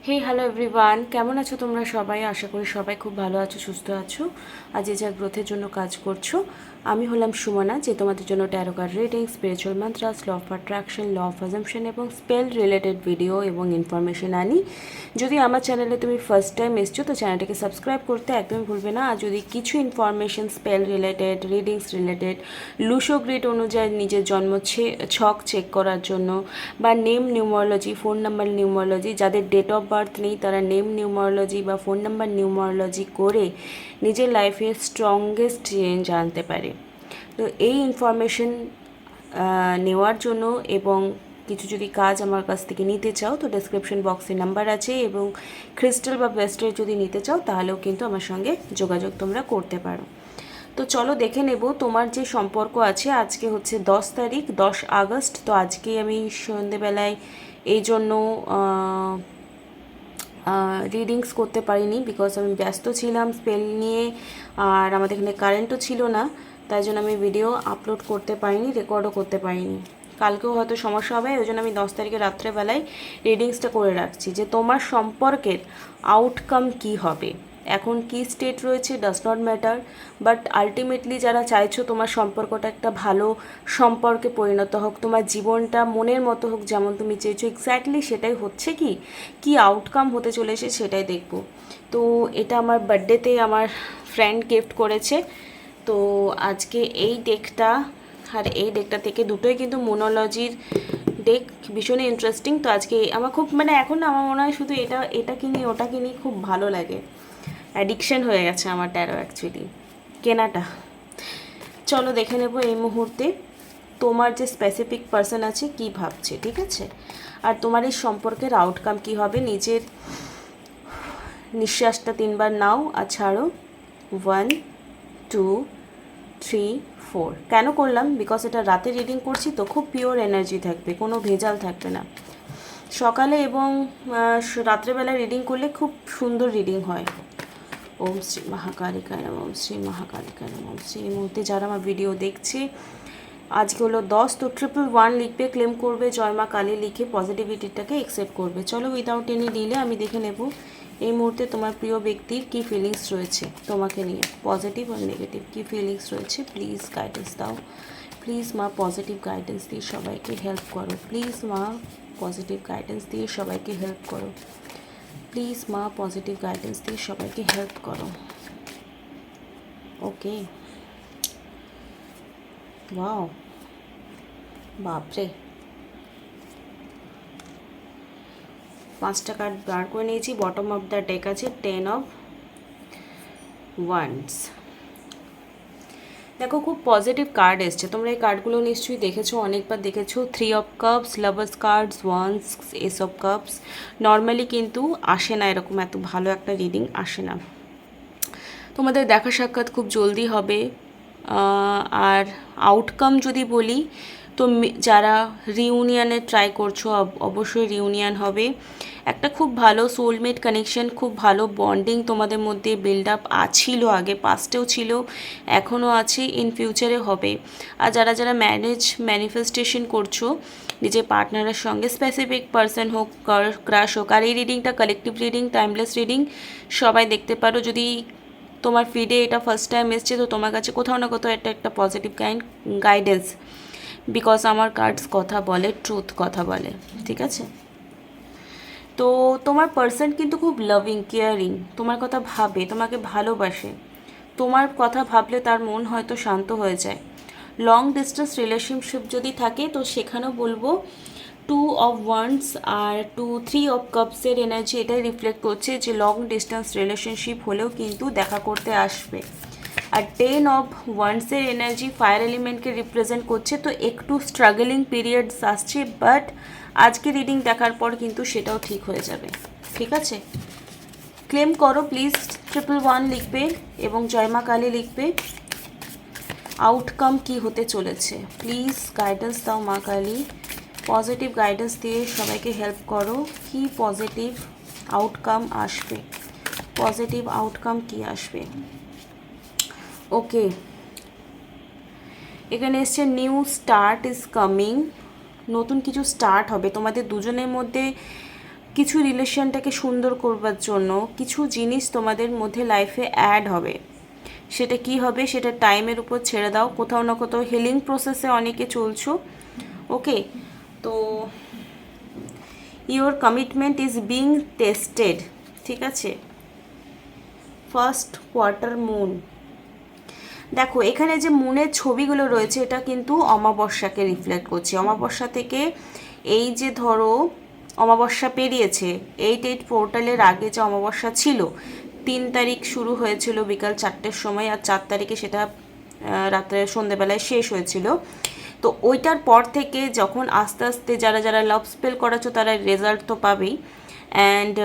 হে hello everyone, কেমন আছো তোমরা সবাই? আশা করি সবাই খুব ভালো আছো, সুস্থ আছো আর যে যার গ্রোথের জন্য কাজ করছো। আমি হলাম সুমনা, যে তোমাদের জন্য tarot card reading, spiritual mantras, law of attraction, law of assumption এবং স্পেল রিলেটেড ভিডিও এবং ইনফরমেশন আনি। যদি আমার চ্যানেলে তুমি ফার্স্ট টাইম এসছো তো চ্যানেলটাকে সাবস্ক্রাইব করতে একদমই ভুলবে না। আর যদি কিছু information spell related, readings related, Lo Shu grid অনুযায়ী নিজের জন্ম ছক চেক করার জন্য, বা name numerology, phone number numerology, যাদের ডেট অফ বার্থ নেই তারা নেম নিউমারোলজি বা ফোন নাম্বার নিউমারোলজি করে নিজের লাইফের স্ট্রংগেস্ট চেঞ্জ আনতে পারে। তো এই ইনফরমেশন নেওয়ার জন্য এবং কিছু যদি কাজ আমার কাছ থেকে নিতে চাও তো ডেসক্রিপশন বক্সে নাম্বার আছে, এবং ক্রিস্টাল বা ব্রেসলেট যদি নিতে চাও তাহলেও কিন্তু আমার সঙ্গে যোগাযোগ তোমরা করতে পারো। তো চলো দেখে নেব তোমার যে সম্পর্ক আছে। আজকে হচ্ছে 10 তারিখ, 10 আগস্ট। তো আজকে আমি সন্ধেবেলায় এই জন্য রিডিংস করতে পারিনি, বিকজ আমি ব্যস্ত ছিলাম স্পেল নিয়ে, আর আমাদের এখানে কারেন্টও ছিল না, তাই জন্য আমি ভিডিও আপলোড করতে পারিনি, রেকর্ডও করতে পারিনি। কালকেও হয়তো সমস্যা হবে, ওই জন্য আমি 10 তারিখে রাত্রেবেলায় রিডিংসটা করে রাখছি যে তোমার সম্পর্কের আউটকাম কি হবে। এখন কি স্টেট রয়েছে does not matter, but ultimately যারা চাইছো তোমার সম্পর্কটা একটা ভালো সম্পর্কে পরিণত হোক, তোমার জীবনটা মনের মতো হোক যেমন তুমি চেয়েছো, এক্স্যাক্টলি সেটাই হচ্ছে। কি আউটকাম হতে চলেছে সেটাই দেখব। তো এটা আমার বার্থডেতে আমার ফ্রেন্ড গিফট করেছে। তো আজকে এই ডেকটা আর এই ডেকটা থেকে দুটোই কিন্তু মোনোলজির ডেক, ভীষণই ইন্টারেস্টিং। তো আজকে আমার খুব এখন আমার মনে হয় শুধু এটা এটা কিনি ওটা কিনি, খুব ভালো লাগে। অ্যাডিকশন হয়ে গেছে আমার ট্যারো অ্যাকচুয়ালি কেনাটা। চলো দেখে নেব এই মুহূর্তে তোমার যে স্পেসিফিক পার্সন আছে কি ভাবছে, ঠিক আছে? আর তোমার এই সম্পর্কের আউটকাম কি হবে। নিজের নিঃশ্বাসটা 3বার নাও আর ছাড়ো। 1 2 3 4। কেন করলাম? বিকজ এটা রাতে রিডিং করছি, তো খুব পিওর এনার্জি থাকবে, কোনো ভেজাল থাকবে না। সকালে এবং রাত্রেবেলায় রিডিং করলে খুব সুন্দর রিডিং হয়। ওম শ্রী মহাকালিকায় নমঃ, ওম শ্রী মহাকালিকায় নমঃ, ওম শ্রী। এই মুহূর্তে যারা আমার ভিডিও দেখছে, আজকে হলো 10, তো 111 লিখবে, ক্লেম করবে, জয় মা কালী লিখে পজিটিভিটিটাকে অ্যাকসেপ্ট করবে। চলো উইদাউট এনি ডিলে আমি দেখে নেব এই মুহূর্তে তোমার প্রিয় ব্যক্তির কী ফিলিংস রয়েছে তোমাকে নিয়ে, পজিটিভ আর নেগেটিভ কী ফিলিংস রয়েছে। প্লিজ গাইডেন্স দাও, প্লিজ মা পজিটিভ গাইডেন্স দিয়ে সবাইকে হেল্প করো। প্লিজ মা পজিটিভ গাইডেন্স দিয়ে সবাইকে হেল্প করো। প্লিজ মা পজিটিভ গাইডেন্স দিয়ে সবাইকে হেল্প করো। ওকে, ওয়াও, বাপরে, 5টা কার্ড বার করে নিয়েছি। বটম অফ দ্য ডেক আছে 10 অফ ওয়ান্ডস। দেখো খুব পজিটিভ কার্ড এসছে, তোমরা এই কার্ডগুলো নিশ্চয়ই দেখেছো, অনেকবার দেখেছো। 3 of cups, lovers cards, wands, ace of cups. Normally কিন্তু আসে না এরকম, এত ভালো একটা রিডিং আসে না। তোমাদের দেখা সাক্ষাৎ খুব জলদি হবে। আর আউটকাম যদি বলি তো যারা রিউনিয়নে ট্রাই করছো অবশ্যই রিউনিয়ন হবে। একটা খুব ভালো সোলমেট কানেকশন, খুব ভালো বন্ডিং তোমাদের মধ্যে বিল্ড আপ ছিল, আগে পাস্টেও ছিল, এখনও আছে, ইন ফিউচারে হবে। আর যারা যারা ম্যানিফেস্টেশন করছো নিজের পার্টনারের সঙ্গে, স্পেসিফিক পার্সন হোক, ক্রাশ হোক, আর এই রিডিংটা কালেকটিভ রিডিং, টাইমলেস রিডিং, সবাই দেখতে পারো। যদি তোমার ফিডে এটা ফার্স্ট টাইম এসছে তো তোমার কাছে কোথাও না কোথাও এটা একটা পজিটিভ গাইডেন্স, বিকজ আমার কার্ডস কথা বলে, ট্রুথ কথা বলে, ঠিক আছে? তো তোমার পার্সন কিন্তু খুব লাভিং, কেয়ারিং, তোমার কথা ভাবে, তোমাকে ভালোবাসে। তোমার কথা ভাবলে তার মন হয়তো শান্ত হয়ে যায়। লং ডিস্টেন্স রিলেশনশিপ যদি থাকে তো সেখানেও বলবো 2 অফ ওয়ান্স আর 3 অফ কাপসের এনার্জি এটাই রিফ্লেক্ট করছে যে লং ডিস্টেন্স রিলেশনশিপ হলেও কিন্তু দেখা করতে আসবে। আর 10 অফ ওয়ান্সের এনার্জি ফায়ার এলিমেন্টকে রিপ্রেজেন্ট করছে, তো একটু স্ট্রাগলিং পিরিয়ডস আসছে, বাট আজকে রিডিং দেখার পর কিন্তু সেটাও ঠিক হয়ে যাবে, ঠিক আছে? ক্লেম করো প্লিজ, 111 লিখবে এবং জয় মা কালী লিখবে। আউটকাম কি হতে চলেছে প্লিজ গাইডেন্স দাও মা কালী, পজিটিভ গাইডেন্স দিয়ে সবাইকে হেল্প করো। কি পজিটিভ আউটকাম আসবে, পজিটিভ আউটকাম কি আসবে? ওকে, এখানে এসছে নিউ স্টার্ট ইজ কামিং, নতুন কিছু স্টার্ট হবে তোমাদের দুজনের মধ্যে। কিছু রিলেশনটাকে সুন্দর করবার জন্য কিছু জিনিস তোমাদের মধ্যে লাইফে অ্যাড হবে। সেটা কি হবে সেটা টাইমের উপর ছেড়ে দাও। কোথাও না কোথাও হিলিং প্রসেসে অনেকে চলছো। ওকে, তো your commitment is being tested. ঠিক আছে, ফার্স্ট কোয়ার্টার মুন। দেখো এখানে যে মুনের ছবিগুলো রয়েছে এটা কিন্তু অমাবস্যাকে রিফ্লেক্ট করছে। অমাবস্যা থেকে এই যে ধরো অমাবস্যা পেরিয়েছে, 8/8 পোর্টালের আগে যে অমাবস্যা ছিল 3 তারিখ শুরু হয়েছিল বিকাল 4টের সময়, আর 4 তারিখে সেটা রাত্রে সন্ধেবেলায় শেষ হয়েছিল। তো ওইটার পর থেকে যখন আস্তে আস্তে যারা যারা লাভ স্পেল করাছো তারা রেজাল্ট তো পাবেই। অ্যান্ড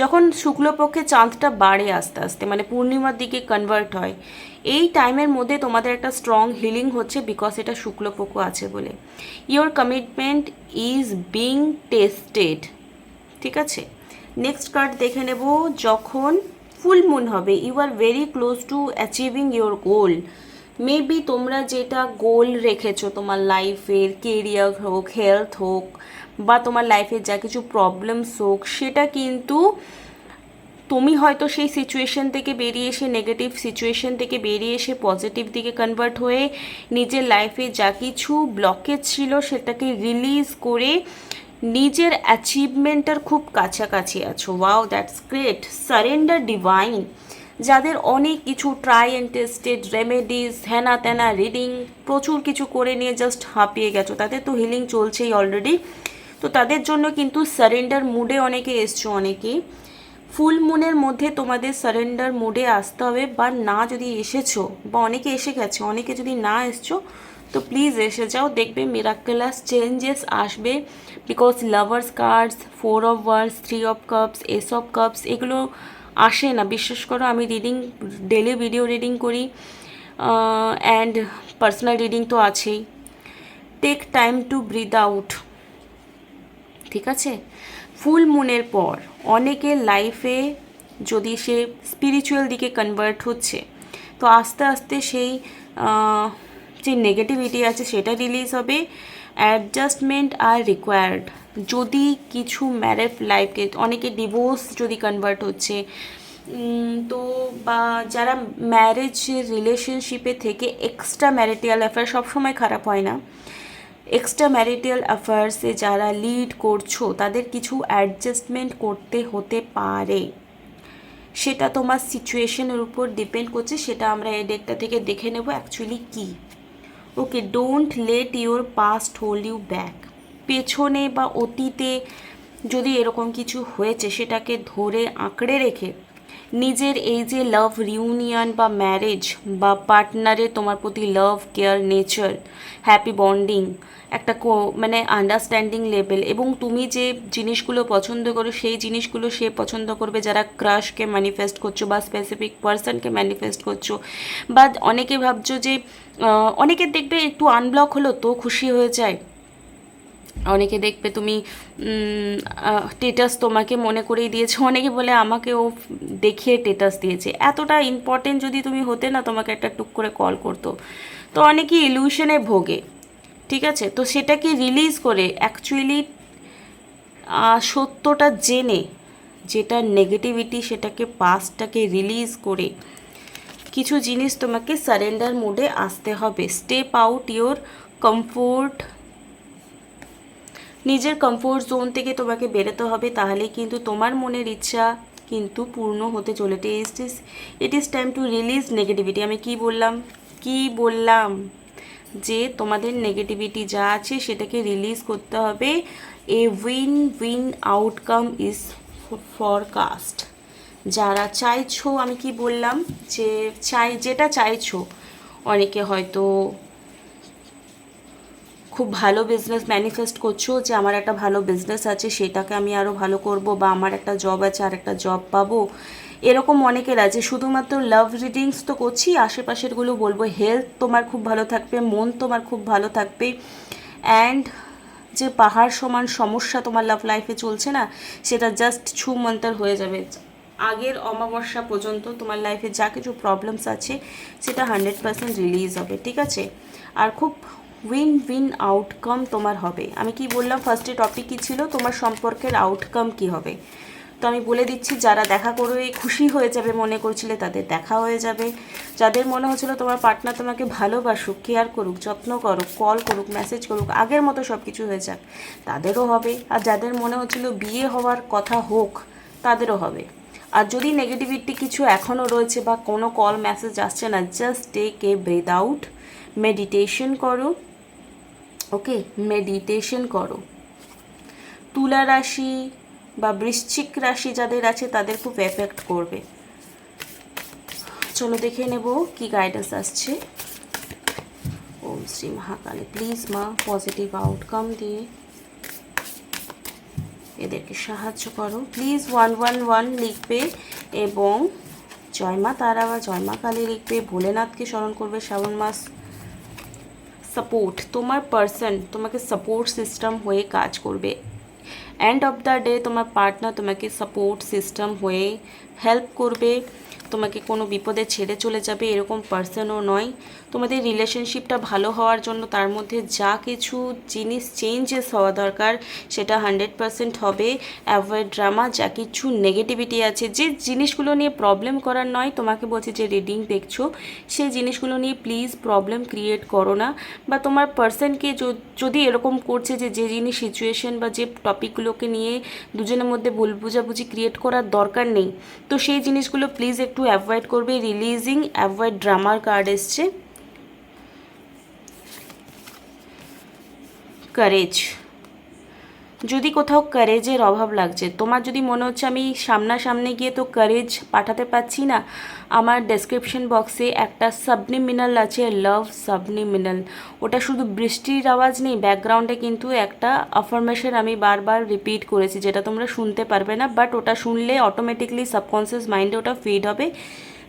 যখন শুক্লপক্ষে চাঁদটা বাড়ে আস্তে আস্তে, মানে পূর্ণিমার দিকে কনভার্ট হয়, এই টাইমের মধ্যে তোমাদের একটা স্ট্রং হিলিং হচ্ছে, বিকজ এটা শুক্লপক্ষ আছে বলে। Your commitment is being tested. ঠিক আছে, নেক্সট কার্ড দেখে নেব। যখন ফুল মুন হবে you are very close to achieving your goal. Maybe তোমরা যেটা গোল রেখেছো তোমার লাইফের, কেরিয়ার হোক, হেলথ হোক, বা তোমার লাইফের যা কিছু প্রবলেমস হোক, সেটা কিন্তু তুমি হয়তো সেই সিচুয়েশন থেকে বেরিয়ে এসে, নেগেটিভ সিচুয়েশন থেকে বেরিয়ে এসে পজিটিভ দিকে কনভার্ট হয়ে নিজের লাইফে যা কিছু ব্লকেজ ছিল সেটাকে রিলিজ করে নিজের অ্যাচিভমেন্টের খুব কাছাকাছি আছো। Wow, that's great. Surrender divine. যাদের অনেক কিছু ট্রাই অ্যান্ড টেস্টেড রেমেডিস, হ্যানা ত্যানা রিডিং, প্রচুর কিছু করে নিয়ে জাস্ট হাঁপিয়ে গেছো, তাদের তো হিলিং চলছেই অলরেডি। তো তাদের জন্য কিন্তু সারেন্ডার মুডে অনেকে এসছো। অনেকেই ফুল মুনের মধ্যে তোমাদের সারেন্ডার মুডে আসতে হবে, বা না যদি এসেছো, বা অনেকে এসে গেছে, অনেকে যদি না এসছো তো প্লিজ এসে যাও, দেখবে মিরাক্কেলাস চেঞ্জেস আসবে। Because lovers cards, 4 of wands, 3 of cups, ace of cups এগুলো আসে না, বিশ্বাস করো। আমি রিডিং, ডেলি ভিডিও রিডিং করি, অ্যান্ড পার্সোনাল রিডিং তো আছেই। Take time to breathe out. ঠিক আছে, ফুল মুনের পর অনেকের লাইফে যদি সে স্পিরিচুয়াল দিকে কনভার্ট হচ্ছে, তো আস্তে আস্তে সেই যে নেগেটিভিটি আছে সেটা রিলিজ হবে। অ্যাডজাস্টমেন্ট আর রিকোয়ার্ড। যদি কিছু ম্যারেড লাইফকে, অনেকে ডিভোর্স যদি কনভার্ট হচ্ছে, তো বা যারা ম্যারেজ রিলেশনশিপে থেকে এক্সট্রা ম্যারিটাল অ্যাফেয়ার, সবসময় খারাপ হয় না, এক্সট্রা ম্যারিটাল অ্যাফেয়ার্সে যারা লিড করছো তাদের কিছু অ্যাডজাস্টমেন্ট করতে হতে পারে। সেটা তোমার সিচুয়েশনের উপর ডিপেন্ড করছে, সেটা আমরা এই ডেকটা থেকে দেখে নেব অ্যাকচুয়ালি কী। Okay, don't let your past hold you back. পেছনে বা অতীতে যদি এরকম কিছু হয়েছে সেটাকে ধরে আঁকড়ে রেখে নিজের এই যে লাভ রিউনিয়ন বা ম্যারেজ বা পার্টনারের তোমার প্রতি লাভ, কেয়ার, নেচার, হ্যাপি বন্ডিং, একটা মানে আন্ডারস্ট্যান্ডিং লেভেল, এবং তুমি যে জিনিসগুলো পছন্দ করো সেই জিনিসগুলো সে পছন্দ করবে। যারা ক্রাশকে ম্যানিফেস্ট করছো বা স্পেসিফিক পার্সনকে ম্যানিফেস্ট করছো, বা অনেকে ভাবছো যে অনেকের দেখবে একটু আনব্লক হলো তো খুশি হয়ে যায়। অনেকে দেখবে তুমি টেটাস তোমাকে মনে করেই দিয়েছে, অনেকে বলে আমাকে ও দেখিয়ে টেটাস দিয়েছে। এতটা ইম্পর্টেন্ট যদি তুমি হতে না, তোমাকে একটা টুক করে কল করতো। তো অনেকে ইলিউশনে ভোগে। ঠিক আছে, তো সেটাকে রিলিজ করে অ্যাকচুয়ালি সত্যটা জেনে, যেটা নেগেটিভিটি সেটাকে পাস্টটাকে রিলিজ করে কিছু জিনিস তোমাকে সারেন্ডার মোডে আসতে হবে। স্টেপ আউট ইওর কমফোর্ট, নিজের কমফোর্ট জোন থেকে তোমাকে বেরোতে হবে, তাহলেই কিন্তু তোমার মনের ইচ্ছা কিন্তু পূর্ণ হতে চলেছে। It is time to release negativity. আমি কি বললাম যে তোমাদের নেগেটিভিটি যা আছে সেটাকে রিলিজ করতে হবে। A win win outcome is forecast. যারা চাইছো, আমি কি বললাম যে যেটা চাইছো, অনেকে হয়তো খুব ভালো বিজনেস ম্যানিফেস্ট করছো যে আমার একটা ভালো বিজনেস আছে, সেটাকে আমি আরও ভালো করব, বা আমার একটা জব আছে আর একটা জব পাবো, এরকম অনেকের আছে। শুধুমাত্র লাভ রিডিংস তো করছি, আশেপাশেরগুলো বলবো। হেলথ তোমার খুব ভালো থাকবে, মন তোমার খুব ভালো থাকবে, অ্যান্ড যে পাহাড় সমান সমস্যা তোমার লাভ লাইফে চলছে না, সেটা জাস্ট ছুমন্তর হয়ে যাবে। আগের অমাবস্যা পর্যন্ত তোমার লাইফে যা কিছু প্রবলেমস আছে সেটা 100% রিলিজ হবে। ঠিক আছে, আর খুব উইন উইন আউটকাম তোমার হবে। আমি কি বললাম ফার্স্টে টপিক কী ছিল, তোমার সম্পর্কের আউটকাম কি হবে। তো আমি বলে দিচ্ছি, যারা দেখা করে খুশি হয়ে যাবে মনে করছিলে তাদের দেখা হয়ে যাবে, যাদের মনে হচ্ছিলো তোমার পার্টনার তোমাকে ভালোবাসুক, কেয়ার করুক, যত্ন করুক, কল করুক, মেসেজ করুক, আগের মতো সব কিছু হয়ে যাক, তাদেরও হবে। আর যাদের মনে হচ্ছিলো বিয়ে হওয়ার কথা হোক, তাদেরও হবে। আর যদি নেগেটিভিটি কিছু এখনও রয়েছে বা কোনো কল মেসেজ আসছে না, just take a breath out, meditation করো। ওকে, মেডিটেশন করো। তুলা রাশি বা বৃশ্চিক রাশি যাদের আছে তাদের খুব এফেক্ট করবে। চলো দেখে নেব কি গাইডেন্স আসছে। ওম শ্রী মহাকালী, প্লিজ মা পজিটিভ আউটকাম দিয়ে এদেরকে সাহায্য করো। প্লিজ 111 লিখবে এবং জয় মা তারা বা জয় মা কালী লিখবে। ভোলেনাথকে স্মরণ করবে শ্রাবণ মাস। সাপোর্ট, তোমার পার্সন তোমাকে সাপোর্ট সিস্টেম হয়ে কাজ করবে। এন্ড অফ দ্য ডে তোমার পার্টনার তোমাকে সাপোর্ট সিস্টেম হয়ে হেল্প করবে। তোমাকে কোনো বিপদে ছেড়ে চলে যাবে এরকম পার্সনও নয়। তোমাদের রিলেশনশিপটা ভালো হওয়ার জন্য তার মধ্যে যা কিছু জিনিস চেঞ্জেস হওয়া দরকার সেটা 100% হবে। অ্যাভয়েড ড্রামা, যা কিছু নেগেটিভিটি আছে, যে জিনিসগুলো নিয়ে প্রবলেম করার নয়, তোমাকে বলছি যে রিডিং দেখছো সেই জিনিসগুলো নিয়ে প্লিজ প্রবলেম ক্রিয়েট করো না। বা তোমার পার্সনকে যদি এরকম করছে যে জিনিস সিচুয়েশন বা যে টপিকগুলোকে নিয়ে দুজনের মধ্যে ভুল বুঝাবুঝি ক্রিয়েট করার দরকার নেই, তো সেই জিনিসগুলো প্লিজ একটু অ্যাভয়েড করবে। রিলিজিং, অ্যাভয়েড ড্রামার কার্ড এসছে। কারেজ, যদি কোথাও কারেজের অভাব লাগছে, তোমার যদি মনে হচ্ছে আমি সামনাসামনি গিয়ে তো কারেজ পাঠাতে পারছি না, আমার ডেসক্রিপশন বক্সে একটা সাবনিমিনাল আছে, লাভ সাবনিমিনাল। ওটা শুধু বৃষ্টির আওয়াজ নেই, ব্যাকগ্রাউন্ডে কিন্তু একটা আফার্মেশন আমি বারবার রিপিট করেছি, যেটা তোমরা শুনতে পারবে না, বাট ওটা শুনলে অটোমেটিকলি সাবকনসিয়াস মাইন্ডে ওটা ফিড হবে।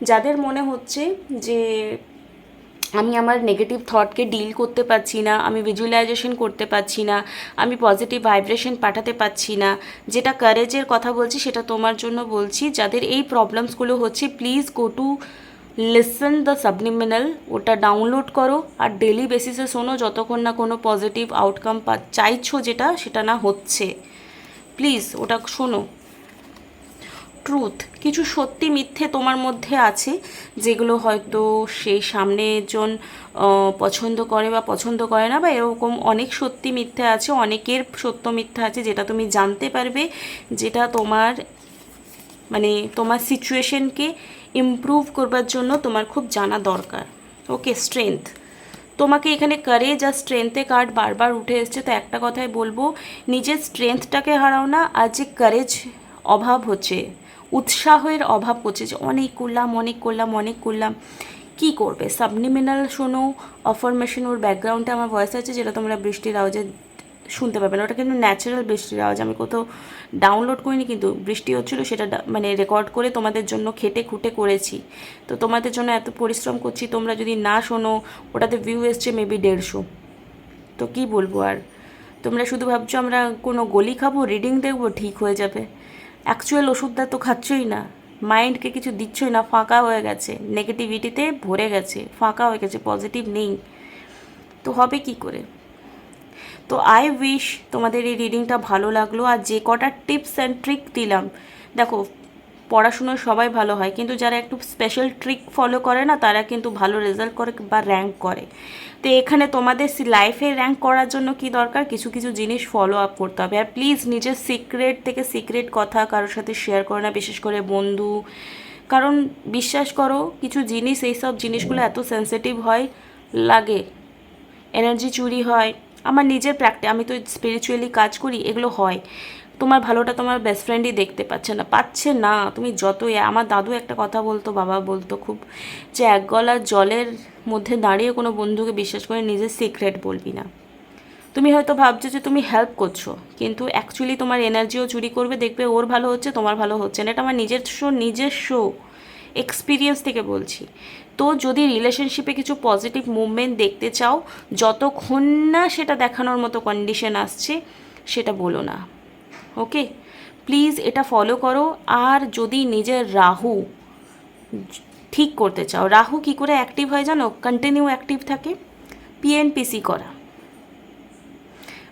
যাদের মনে হচ্ছে যে আমি আমার নেগেটিভ থটকে ডিল করতে পারছি না, আমি ভিজুয়ালাইজেশন করতে পারছি না, আমি পজিটিভ ভাইব্রেশন পাঠাতে পারছি না, যেটা কারেজের কথা বলছি সেটা তোমার জন্য বলছি। যাদের এই প্রবলেমসগুলো হচ্ছে, please go to listen the subliminal, ওটা ডাউনলোড করো আর ডেলি বেসিসে শোনো, যতক্ষণ না কোনো পজিটিভ আউটকাম চাইছো যেটা সেটা না হচ্ছে, প্লিজ ওটা শোনো। ট্রুথ, কিছু সত্যি মিথ্যে তোমার মধ্যে আছে যেগুলো হয়তো সেই সামনের জন পছন্দ করে বা পছন্দ করে না, বা এরকম অনেক সত্যি মিথ্যে আছে, অনেকের সত্য মিথ্যা আছে যেটা তুমি জানতে পারবে, যেটা তোমার মানে তোমার সিচুয়েশনকে ইমপ্রুভ করবার জন্য তোমার খুব জানা দরকার। ওকে, স্ট্রেংথ, তোমাকে এখানে কারেজ আর স্ট্রেংথে কার্ড বারবার উঠে এসছে, তো একটা কথাই বলবো, নিজের স্ট্রেংথটাকে হারাও না। আর যে কারেজ অভাব হচ্ছে, উৎসাহের অভাব হচ্ছে, যে অনেক করলাম অনেক করলাম অনেক করলাম, কী করবে? সাবনিমিনাল শোনো, অফার্মেশন, ওর ব্যাকগ্রাউন্ডে আমার ভয়েস আছে যেটা তোমরা বৃষ্টির আওয়াজে শুনতে পাবে না, ওটা কিন্তু ন্যাচারাল বৃষ্টির আওয়াজ, আমি কোথাও ডাউনলোড করিনি, কিন্তু বৃষ্টি হচ্ছিলো সেটা মানে রেকর্ড করে তোমাদের জন্য খেটে খুঁটে করেছি। তো তোমাদের জন্য এত পরিশ্রম করছি, তোমরা যদি না শোনো, ওটাতে ভিউ এসছে মেবি 150। তো কি বলবো আর, তোমরা শুধু ভাবছো আমরা কোনো গলি খাবো, রিডিং দেখবো, ঠিক হয়ে যাবে। অ্যাকচুয়াল ওষুধটা তো খাচ্ছই না, মাইন্ডকে কিছু দিচ্ছই না, ফাঁকা হয়ে গেছে, নেগেটিভিটিতে ভরে গেছে, ফাঁকা হয়ে গেছে, পজিটিভ নেই, তো হবে কি করে? তো আই উইশ তোমাদের এই রিডিংটা ভালো লাগলো। আর যে কটা টিপস অ্যান্ড ট্রিক দিলাম, দেখো পড়াশুনোয় সবাই ভালো হয়, কিন্তু যারা একটু স্পেশাল ট্রিক ফলো করে না, তারা কিন্তু ভালো রেজাল্ট করে বা র্যাঙ্ক করে। তো এখানে তোমাদের লাইফে র্যাঙ্ক করার জন্য কি দরকার, কিছু কিছু জিনিস ফলো আপ করতে হবে। আর প্লিজ নিজের সিক্রেট থেকে সিক্রেট কথা কারোর সাথে শেয়ার করো না, বিশেষ করে বন্ধু, কারণ বিশ্বাস করো কিছু জিনিস, এইসব জিনিসগুলো এত সেন্সিটিভ হয়, লাগে, এনার্জি চুরি হয়। আমার নিজের আমি তো স্পিরিচুয়ালি কাজ করি, এগুলো হয়। তোমার ভালোটা তোমার বেস্ট ফ্রেন্ডই দেখতে পাচ্ছে না, তুমি যতই, আমার দাদু একটা কথা বলতো, বাবা বলতো খুব, যে এক গলা জলের মধ্যে দাঁড়িয়ে কোনো বন্ধুকে বিশ্বাস করে নিজের সিক্রেট বলবি না। তুমি হয়তো ভাবছো যে তুমি হেল্প করছো, কিন্তু অ্যাকচুয়ালি তোমার এনার্জিও চুরি করবে, দেখবে ওর ভালো হচ্ছে তোমার ভালো হচ্ছে না, এটা আমার নিজস্ব এক্সপিরিয়েন্স থেকে বলছি। তো যদি রিলেশনশিপে কিছু পজিটিভ মুভমেন্ট দেখতে চাও, যতক্ষণ না সেটা দেখানোর মতো কন্ডিশন আসছে, সেটা বলো না। ওকে, প্লিজ এটা ফলো করো। আর যদি নিজের রাহু ঠিক করতে চাও, রাহু কি করে অ্যাক্টিভ হয় জানো? কন্টিনিউ অ্যাক্টিভ থাকে, পিএনপিসি করা,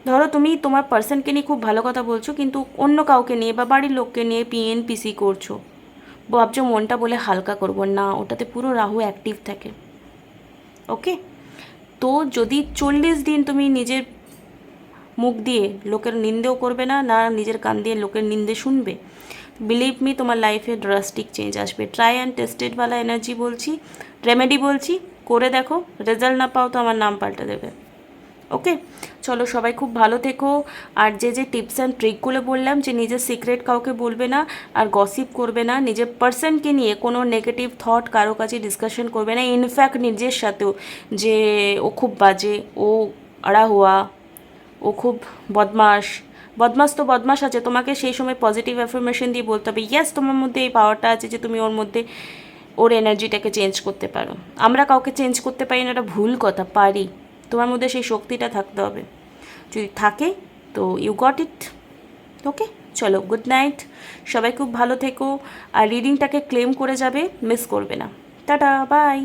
ধরো তুমি তোমার পার্সনকে নিয়ে খুব ভালো কথা বলছো, কিন্তু অন্য কাউকে নিয়ে বা বাড়ির লোককে নিয়ে পিএনপিসি করছো, ভাবছো মনটা বলে হালকা করবো না, ওটাতে পুরো রাহু অ্যাক্টিভ থাকে। ওকে, তো যদি 40 দিন তুমি নিজের মুখ দিয়ে লোকের নিন্দেও করবে না, না নিজের কান দিয়ে লোকের নিন্দে শুনবে, বিলিভ মি তোমার লাইফে ড্রাস্টিক চেঞ্জ আসবে। ট্রাই অ্যান্ড টেস্টেডওয়ালা এনার্জি বলছি, রেমেডি বলছি, করে দেখো, রেজাল্ট না পাও তো আমার নাম পাল্টে দেবে। ওকে, চলো সবাই খুব ভালো থেকো। আর যে যে টিপস অ্যান্ড ট্রিকগুলো বললাম, যে নিজের সিক্রেট কাউকে বলবে না, আর গসিপ করবে না, নিজের পার্সনকে নিয়ে কোনো নেগেটিভ থট কারো কাছে ডিসকাশন করবে না, ইনফ্যাক্ট নিজের সাথেও, যে ও খুব বাজে, ও আড়া হুয়া, ও খুব বদমাস, বদমাস তো বদমাস আছে, তোমাকে সেই সময় পজিটিভ অ্যাফার্মেশন দিয়ে বলতে হবে ইয়েস তোমার মধ্যে এই পাওয়ারটা আছে যে তুমি ওর মধ্যে ওর এনার্জিটাকে চেঞ্জ করতে পারো। আমরা কাউকে চেঞ্জ করতে পারি না, এটা ভুল কথা, পারি। তোমার মধ্যে সেই শক্তিটা থাকতে হবে, যদি থাকে তো ইউ গট ইট। ওকে, চলো গুড নাইট, সবাই খুব ভালো থেকো, আর রিডিংটাকে ক্লেম করে যাবে, মিস করবে না। Tata, by.